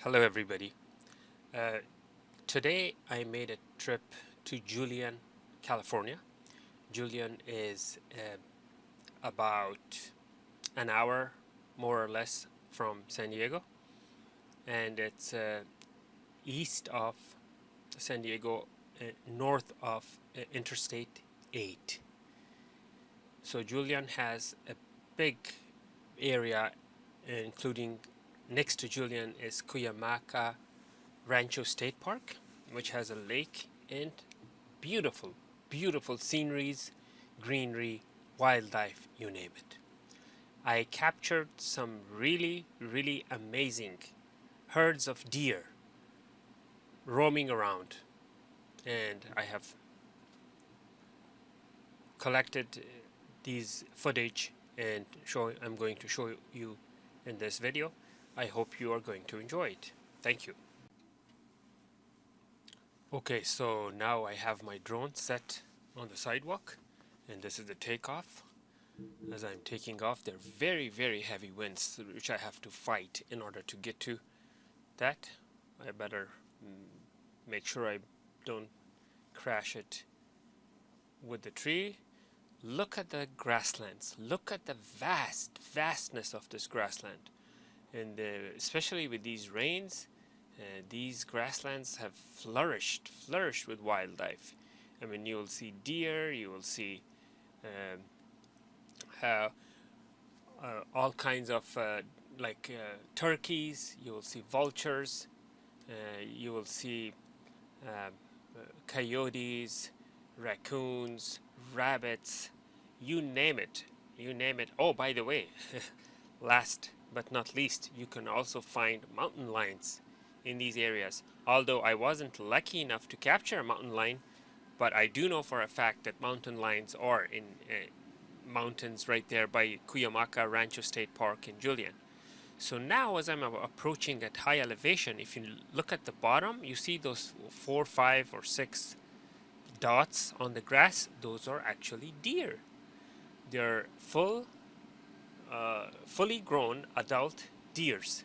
Hello everybody. Uh, Today I made a trip to Julian, California. Julian is about an hour more or less from San Diego, and it's east of San Diego, north of Interstate 8. So Julian has a big area, including next to Julian is Cuyamaca Rancho State Park, which has a lake and beautiful, beautiful sceneries, greenery, wildlife, you name it. I captured some really, really amazing herds of deer roaming around, and I have collected these footage and I'm going to show you in this video. I hope you are going to enjoy it. Thank you. Okay, so now I have my drone set on the sidewalk, and this is the takeoff. As I'm taking off, there are very, very heavy winds which I have to fight in order to get to that. I better make sure I don't crash it with the tree. Look at the grasslands. Look at the vastness of this grassland. And especially with these rains, these grasslands have flourished with wildlife. I mean, you will see deer, you will see um, all kinds of turkeys, you will see vultures, you will see coyotes, raccoons, rabbits, you name it. You name it. Oh, by the way, last but not least, you can also find mountain lions in these areas. Although I wasn't lucky enough to capture a mountain lion, but I do know for a fact that mountain lions are in mountains right there by Cuyamaca Rancho State Park in Julian. So now as I'm approaching at high elevation, if you look at the bottom, you see those 4, 5, or 6 dots on the grass. Those are actually deer. They're fully grown adult deers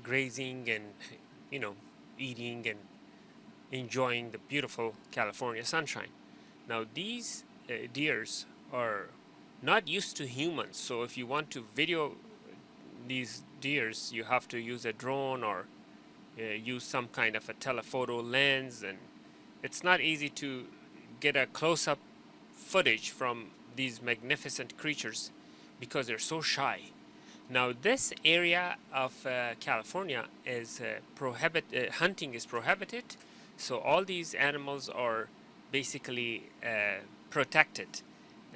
grazing and eating and enjoying the beautiful California sunshine. Now these deers are not used to humans, so if you want to video these deers, you have to use a drone or use some kind of a telephoto lens, and it's not easy to get a close-up footage from these magnificent creatures because they're so shy. Now this area of California is hunting is prohibited, so all these animals are basically protected.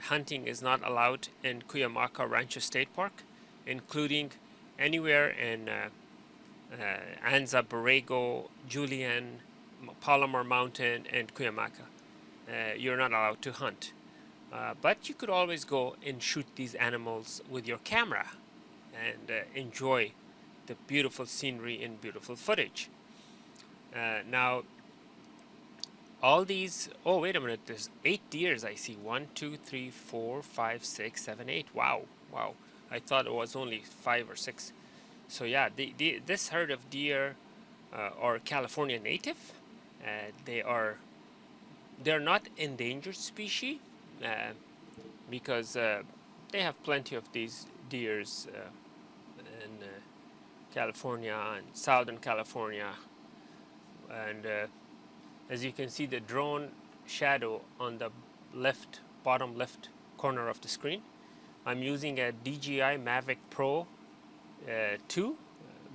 Hunting is not allowed in Cuyamaca Rancho State Park, including anywhere in Anza, Borrego, Julian, Palomar Mountain, and Cuyamaca. You're not allowed to hunt. But you could always go and shoot these animals with your camera and enjoy the beautiful scenery and beautiful footage. Now, all these, oh wait a minute, there's 8 deers I see. 1, 2, 3, 4, 5, 6, 7, 8. Wow, wow. I thought it was only 5 or 6. So yeah, this herd of deer are California native. They're not endangered species because they have plenty of these deers in California and Southern California. And as you can see, the drone shadow on the bottom left corner of the screen, I'm using a DJI Mavic Pro 2,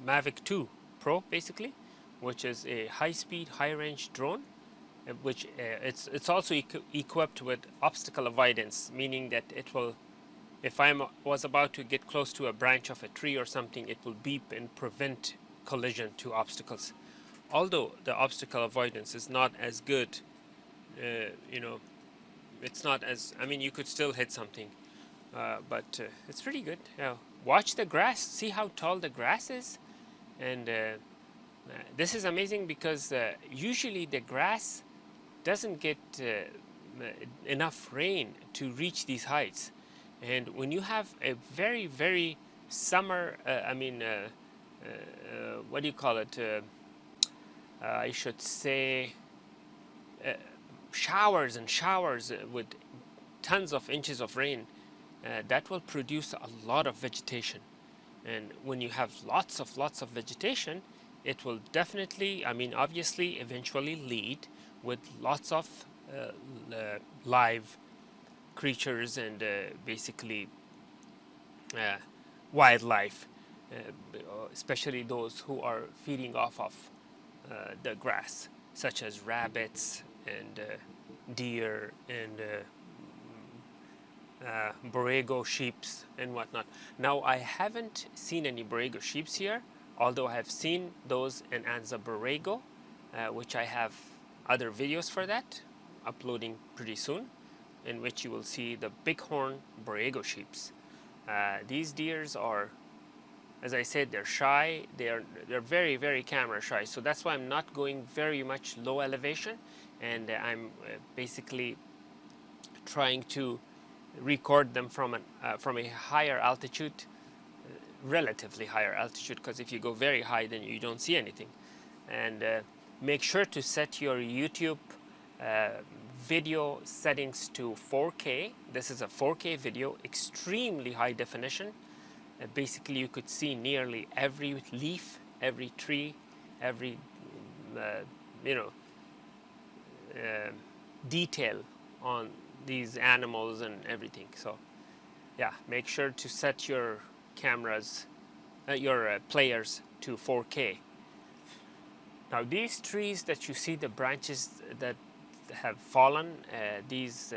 Mavic 2 Pro basically, which is a high-speed, high-range drone, which it's also equipped with obstacle avoidance, meaning that it will, if I was about to get close to a branch of a tree or something, it will beep and prevent collision to obstacles. Although the obstacle avoidance is not as good, it's not as, I mean, you could still hit something, but it's pretty good. Watch the grass, see how tall the grass is, and this is amazing because usually the grass doesn't get enough rain to reach these heights, and when you have a very, very summer, what do you call it? I should say showers and showers with tons of inches of rain, that will produce a lot of vegetation. And when you have lots of vegetation, it will definitely, I mean, obviously, eventually lead with lots of live creatures and basically uh, wildlife, especially those who are feeding off of the grass, such as rabbits and deer and Borrego sheeps and whatnot. Now, I haven't seen any Borrego sheeps here, although I have seen those in Anza Borrego, which I have other videos for that, uploading pretty soon, in which you will see the bighorn Borrego sheeps. These deers are, as I said, they're shy. They're very camera shy. So that's why I'm not going very much low elevation, and I'm basically trying to record them from a higher altitude, relatively higher altitude, because if you go very high, then you don't see anything. And make sure to set your YouTube video settings to 4K. This is a 4K video, extremely high definition. Basically, you could see nearly every leaf, every tree, every you know detail on these animals and everything. So yeah, make sure to set your cameras, your players to 4K. Now these trees that you see, the branches that have fallen, these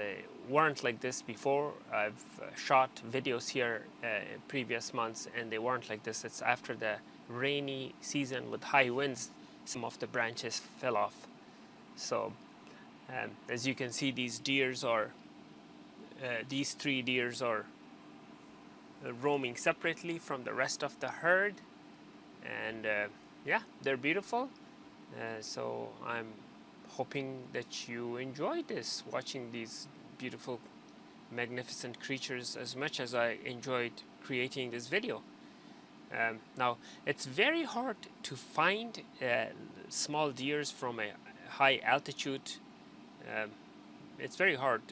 weren't like this before. I've shot videos here in previous months and they weren't like this. It's after the rainy season with high winds, some of the branches fell off. So as you can see, these deers are these three deers are roaming separately from the rest of the herd, and yeah, they're beautiful. So I'm hoping that you enjoyed this, watching these beautiful, magnificent creatures as much as I enjoyed creating this video. Now, it's very hard to find small deers from a high altitude. It's very hard,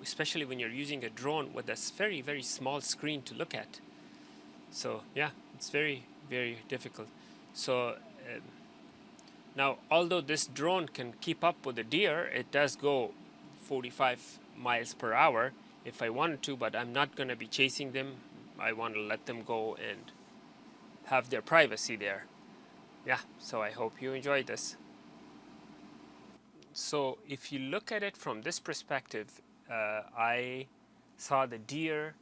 especially when you're using a drone with a very small screen to look at. So yeah, it's very difficult. So now, although this drone can keep up with the deer, it does go 45 miles per hour if I wanted to, but I'm not going to be chasing them. I want to let them go and have their privacy there. Yeah, so I hope you enjoyed this. So if you look at it from this perspective, I saw the deer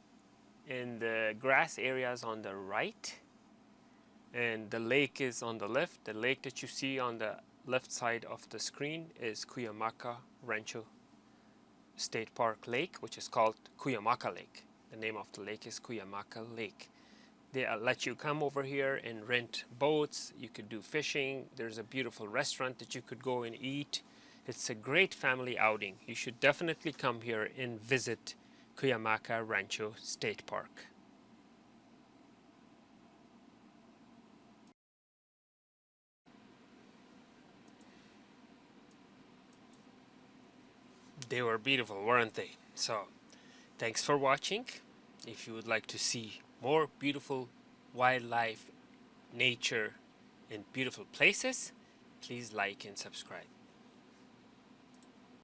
in the grass areas on the right, and the lake is on the left. The lake that you see on the left side of the screen is Cuyamaca Rancho State Park Lake, which is called Cuyamaca Lake. The name of the lake is Cuyamaca Lake. They let you come over here and rent boats. You could do fishing. There's a beautiful restaurant that you could go and eat. It's a great family outing. You should definitely come here and visit Cuyamaca Rancho State Park. They were beautiful, weren't they? So, thanks for watching. If you would like to see more beautiful wildlife, nature, and beautiful places, please like and subscribe.